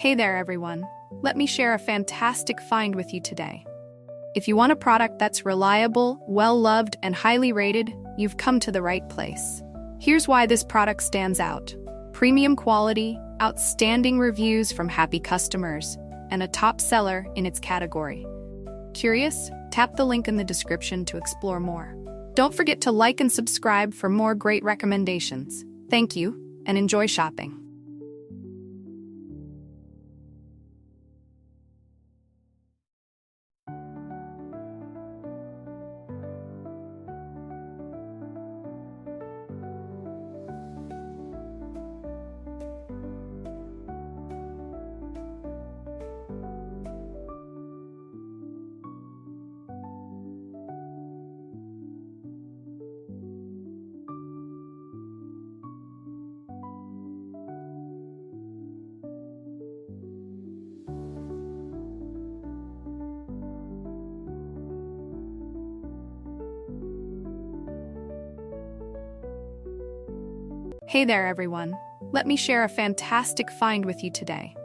Hey there, everyone. Let me share a fantastic find with you today. If you want a product that's reliable, well-loved, and highly rated, you've come to the right place. Here's why this product stands out. Premium quality, outstanding reviews from happy customers, and a top seller in its category. Curious? Tap the link in the description to explore more. Don't forget to like and subscribe for more great recommendations. Thank you, and enjoy shopping. Hey there, everyone. Let me share a fantastic find with you today.